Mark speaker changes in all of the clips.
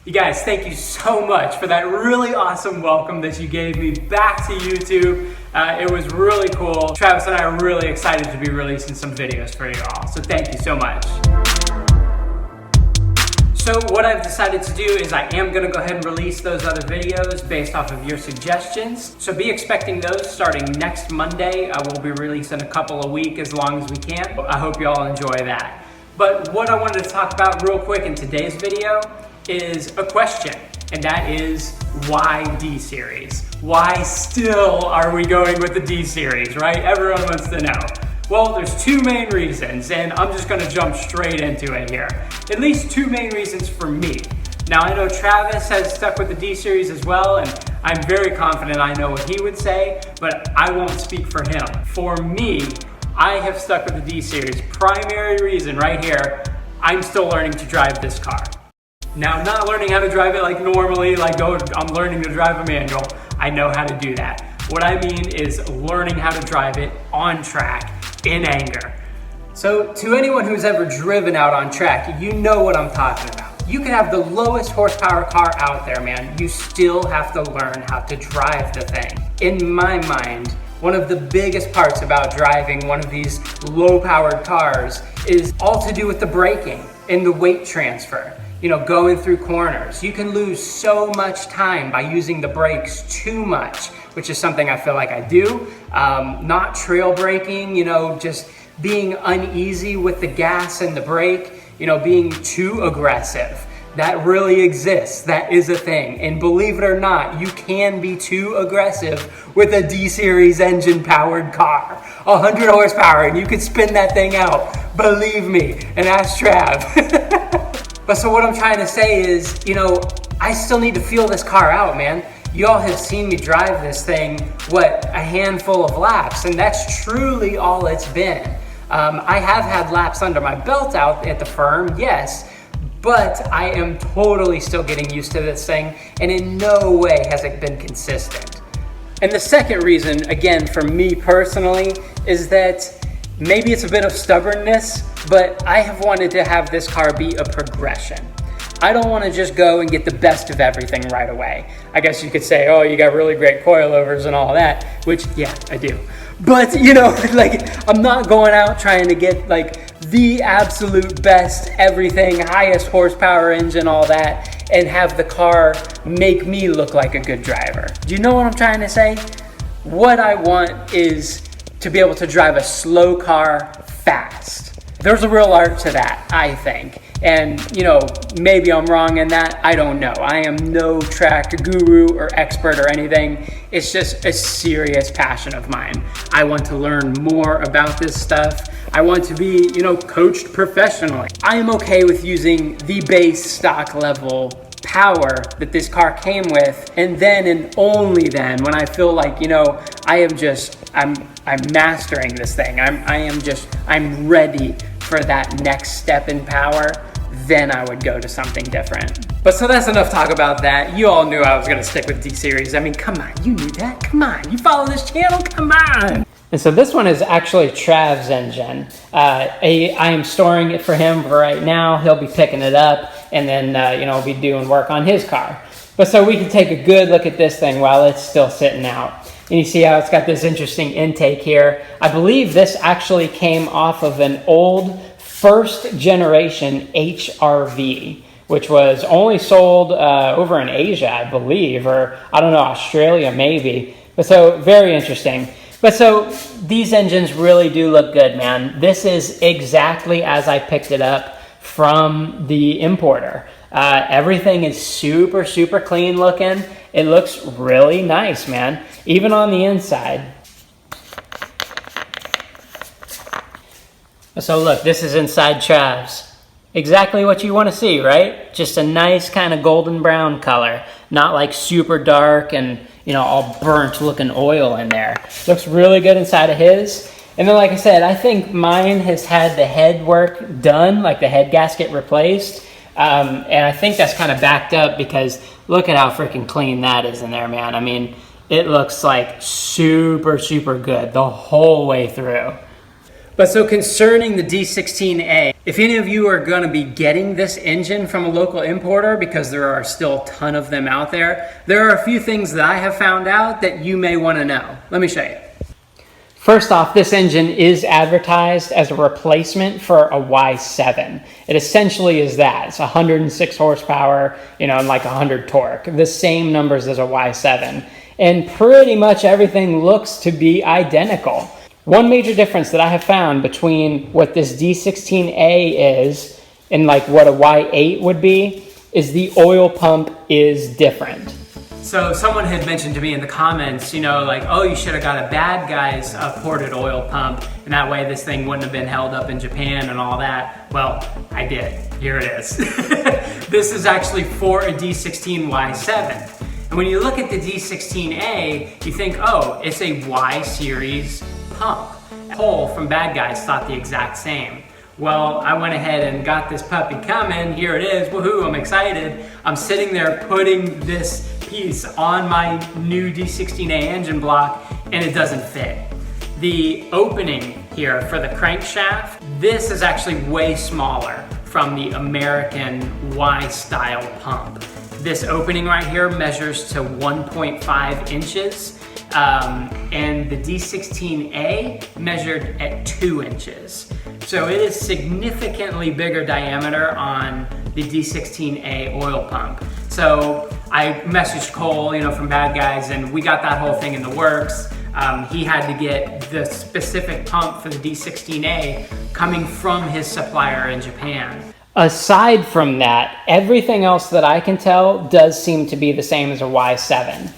Speaker 1: You guys, thank you so much for that really awesome welcome that you gave me back to YouTube. It was really cool. Travis and I are really excited to be releasing some videos for you all, so thank you so much. So what I've decided to do is I am going to go ahead and release those other videos based off of your suggestions. So be expecting those starting next Monday. I will be releasing a couple a week as long as we can. I hope you all enjoy that. But what I wanted to talk about real quick in today's video is a question, and that is why D-Series? Why still are we going with the D-Series, right? Everyone wants to know. Well, there's two main reasons, and I'm just gonna jump straight into it here. At least two main reasons for me. Now, I know Travis has stuck with the D-Series as well, and I'm very confident I know what he would say, but I won't speak for him. For me, I have stuck with the D-Series. Primary reason right here, I'm still learning to drive this car. Now, not learning how to drive it like normally, I'm learning to drive a manual. I know how to do that. What I mean is learning how to drive it on track in anger. So to anyone who's ever driven out on track, you know what I'm talking about. You can have the lowest horsepower car out there, man. You still have to learn how to drive the thing. In my mind, one of the biggest parts about driving one of these low-powered cars is all to do with the braking and the weight transfer. You know, going through corners. You can lose so much time by using the brakes too much, which is something I feel like I do. Not trail braking, you know, just being uneasy with the gas and the brake, you know, being too aggressive. That really exists. That is a thing. And believe it or not, you can be too aggressive with a D-Series engine powered car. 100 horsepower, and you can spin that thing out. Believe me, and ask Trav. But so what I'm trying to say is, you know, I still need to feel this car out, man. You all have seen me drive this thing, a handful of laps, and that's truly all it's been. I have had laps under my belt out at the firm, yes, but I am totally still getting used to this thing, and in no way has it been consistent. And the second reason, again, for me personally, is that maybe it's a bit of stubbornness, but I have wanted to have this car be a progression. I don't want to just go and get the best of everything right away. I guess you could say, oh, you got really great coilovers and all that, which, yeah, I do. But, you know, I'm not going out trying to get, the absolute best everything, highest horsepower engine, all that, and have the car make me look like a good driver. Do you know what I'm trying to say? What I want is to be able to drive a slow car fast. There's a real art to that, I think. And, you know, maybe I'm wrong in that. I don't know. I am no track guru or expert or anything. It's just a serious passion of mine. I want to learn more about this stuff. I want to be, you know, coached professionally. I am okay with using the base stock level power that this car came with, and then and only then when I feel like, you know, I'm mastering this thing. I'm ready for that next step in power, then I would go to something different. But so that's enough talk about that. You all knew I was gonna stick with D-Series. I mean, come on, you knew that, come on. You follow this channel, come on. And so this one is actually Trav's engine. I am storing it for him for right now. He'll be picking it up, and then you know, be doing work on his car. But so we can take a good look at this thing while it's still sitting out. And you see how it's got this interesting intake here. I believe this actually came off of an old first generation HRV, which was only sold over in Asia, I believe, or I don't know, Australia maybe. But so very interesting. But so these engines really do look good, man. This is exactly as I picked it up from the importer. Everything is super, super clean looking. It looks really nice, man, even on the inside. So look, this is inside Trav's. Exactly what you want to see, right? Just a nice kind of golden brown color, not like super dark and, you know, all burnt looking oil in there. Looks really good inside of his. And then, like I said, I think mine has had the head work done, like the head gasket replaced. And I think that's kind of backed up because look at how freaking clean that is in there, man. I mean, it looks like super, super good the whole way through. But so concerning the D16A, if any of you are going to be getting this engine from a local importer, because there are still a ton of them out there are a few things that I have found out that you may want to know. Let me show you. First off, this engine is advertised as a replacement for a Y7. It essentially is that. It's 106 horsepower, and like 100 torque. The same numbers as a Y7. And pretty much everything looks to be identical. One major difference that I have found between what this D16A is and like what a Y8 would be is the oil pump is different. So someone had mentioned to me in the comments, like, oh, you should have got a Bad Guys ported oil pump, and that way this thing wouldn't have been held up in Japan and all that. Well, I did. Here it is. This is actually for a D16Y7. And when you look at the D16A, you think, oh, it's a Y series pump. Cole from Bad Guys thought the exact same. Well, I went ahead and got this puppy coming. Here it is. Woohoo, I'm excited. I'm sitting there putting this piece on my new D16A engine block, and it doesn't fit. The opening here for the crankshaft, this is actually way smaller from the American Y-style pump. This opening right here measures to 1.5 inches, and the D16A measured at 2 inches. So it is significantly bigger diameter on the D16A oil pump. So I messaged Cole, from Bad Guys, and we got that whole thing in the works. He had to get the specific pump for the D16A coming from his supplier in Japan. Aside from that, everything else that I can tell does seem to be the same as a Y7.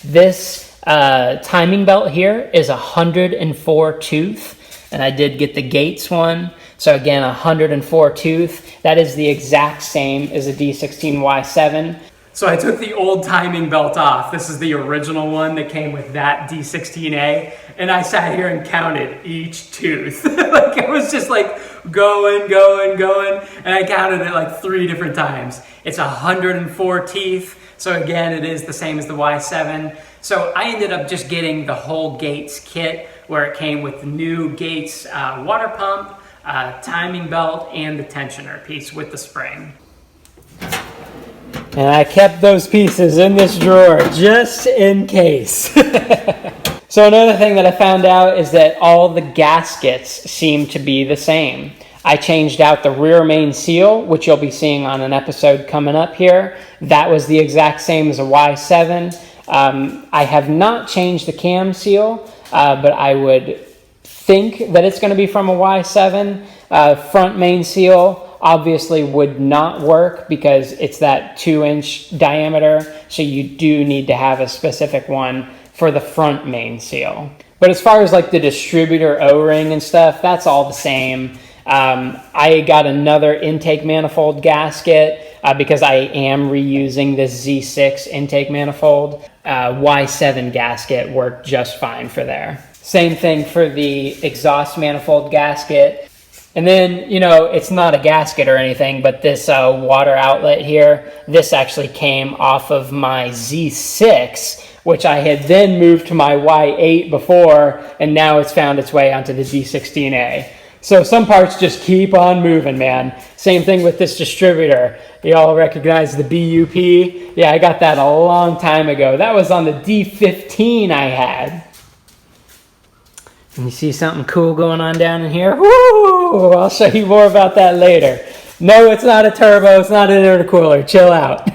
Speaker 1: This timing belt here is 104 tooth, and I did get the Gates one. So again, 104 tooth. That is the exact same as a D16Y7. So I took the old timing belt off. This is the original one that came with that D16A. And I sat here and counted each tooth. Like it was just like going. And I counted it like 3 different times. It's 104 teeth. So again, it is the same as the Y7. So I ended up just getting the whole Gates kit where it came with the new Gates water pump, timing belt, and the tensioner piece with the spring. And I kept those pieces in this drawer just in case. So another thing that I found out is that all the gaskets seem to be the same. I changed out the rear main seal, which you'll be seeing on an episode coming up here. That was the exact same as a Y7. I have not changed the cam seal, but I would think that it's going to be from a Y7. Front main seal obviously would not work because it's that 2-inch diameter, so you do need to have a specific one for the front main seal. But as far as like the distributor O-ring and stuff, that's all the same. I got another intake manifold gasket because I am reusing this Z6 intake manifold. Y7 gasket worked just fine for there. Same thing for the exhaust manifold gasket. And then, it's not a gasket or anything, but this water outlet here, this actually came off of my Z6, which I had then moved to my Y8 before, and now it's found its way onto the D16A. So some parts just keep on moving, man. Same thing with this distributor. You all recognize the BUP? Yeah, I got that a long time ago. That was on the D15 I had. And you see something cool going on down in here? Woo! I'll show you more about that later. No, it's not a turbo. It's not an intercooler. Chill out.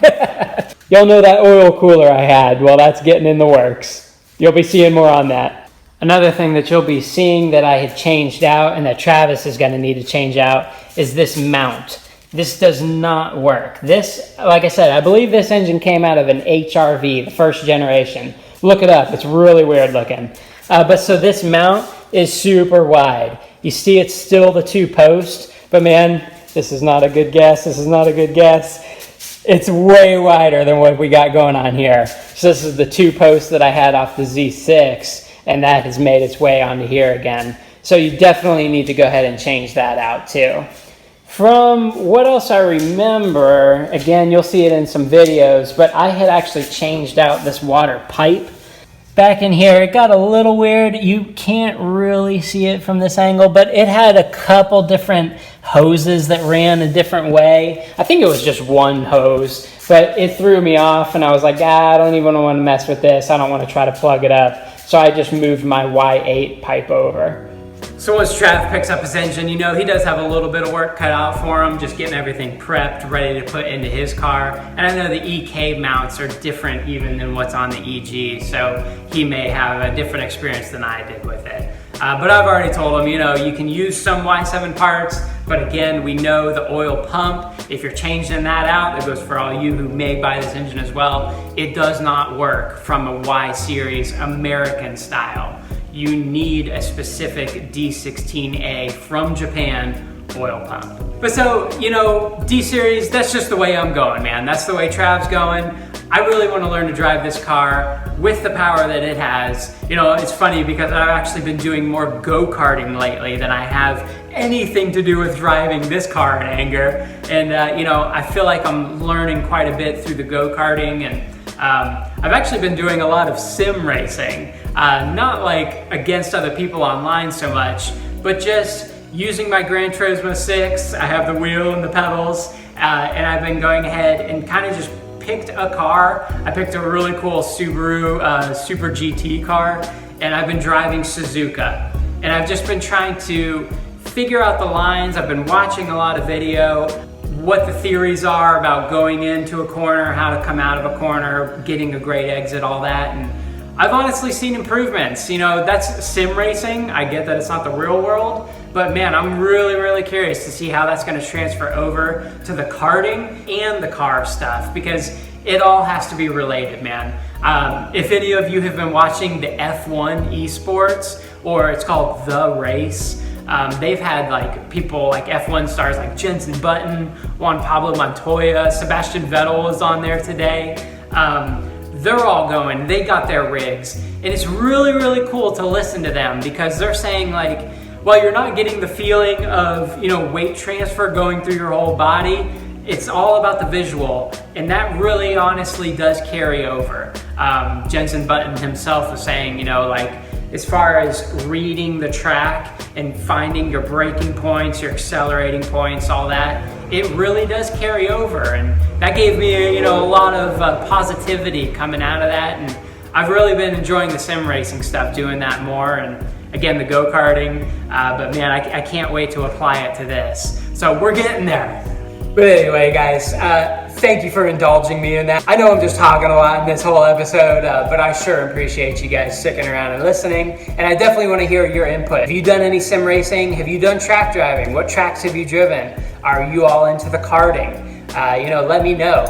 Speaker 1: Y'all know that oil cooler I had? Well, that's getting in the works. You'll be seeing more on that. Another thing that you'll be seeing that I had changed out and that Travis is going to need to change out is this mount. This does not work. This, like I said, I believe this engine came out of an HRV, the first generation. Look it up. It's really weird looking. But so this mount is super wide. You see it's still the 2-post, but man, this is not a good guess. This is not a good guess. It's way wider than what we got going on here. So this is the 2-post that I had off the Z6, and that has made its way onto here again. So you definitely need to go ahead and change that out too. From what else I remember, again, you'll see it in some videos, but I had actually changed out this water pipe. Back in here, it got a little weird. You can't really see it from this angle, but it had a couple different hoses that ran a different way. I think it was just one hose, but it threw me off, and I was like, I don't even want to mess with this. I don't want to try to plug it up. So I just moved my Y8 pipe over. So once Trav picks up his engine, you know, he does have a little bit of work cut out for him, just getting everything prepped, ready to put into his car. And I know the EK mounts are different even than what's on the EG, so he may have a different experience than I did with it. But I've already told him, you know, you can use some Y7 parts, but again, we know the oil pump, if you're changing that out, that goes for all you who may buy this engine as well, it does not work from a Y series American style. You need a specific D16A from Japan oil pump. But so, you know, D-Series, that's just the way I'm going, man. That's the way Trav's going. I really want to learn to drive this car with the power that it has. You know, it's funny because I've actually been doing more go-karting lately than I have anything to do with driving this car in anger. And, you know, I feel like I'm learning quite a bit through the go-karting, and I've actually been doing a lot of sim racing. Not like against other people online so much, but just using my Gran Turismo 6. I have the wheel and the pedals, and I've been going ahead and kind of just picked a car. I picked a really cool Subaru Super GT car, and I've been driving Suzuka. And I've just been trying to figure out the lines. I've been watching a lot of video, what the theories are about going into a corner, how to come out of a corner, getting a great exit, all that. And I've honestly seen improvements. You know, that's sim racing. I get that it's not the real world, but man, I'm really, really curious to see how that's gonna transfer over to the karting and the car stuff, because it all has to be related, man. If any of you have been watching the F1 esports, or it's called The Race, they've had like people like F1 stars like Jenson Button, Juan Pablo Montoya, Sebastian Vettel was on there today. They're all going, they got their rigs. And it's really, really cool to listen to them, because they're saying like, well, you're not getting the feeling of, you know, weight transfer going through your whole body. It's all about the visual, and that really honestly does carry over. Jenson Button himself was saying, you know, like, as far as reading the track and finding your braking points, your accelerating points, all that, it really does carry over. And that gave me, you know, a lot of positivity coming out of that. And I've really been enjoying the sim racing stuff, doing that more. And again, the go-karting, but man, I can't wait to apply it to this. So we're getting there. But anyway, guys, thank you for indulging me in that. I know I'm just talking a lot in this whole episode, but I sure appreciate you guys sticking around and listening. And I definitely want to hear your input. Have you done any sim racing? Have you done track driving? What tracks have you driven? Are you all into the karting? You know, let me know.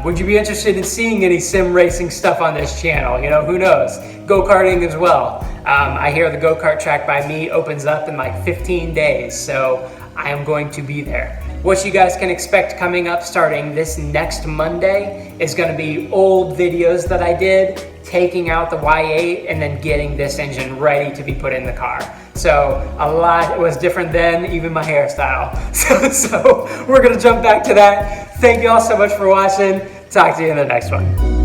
Speaker 1: Would you be interested in seeing any sim racing stuff on this channel? You know, who knows? Go-karting as well. I hear the go-kart track by me opens up in like 15 days, so I am going to be there. What you guys can expect coming up starting this next Monday is going to be old videos that I did, taking out the Y8 and then getting this engine ready to be put in the car. So a lot was different then, even my hairstyle. So we're going to jump back to that. Thank you all so much for watching. Talk to you in the next one.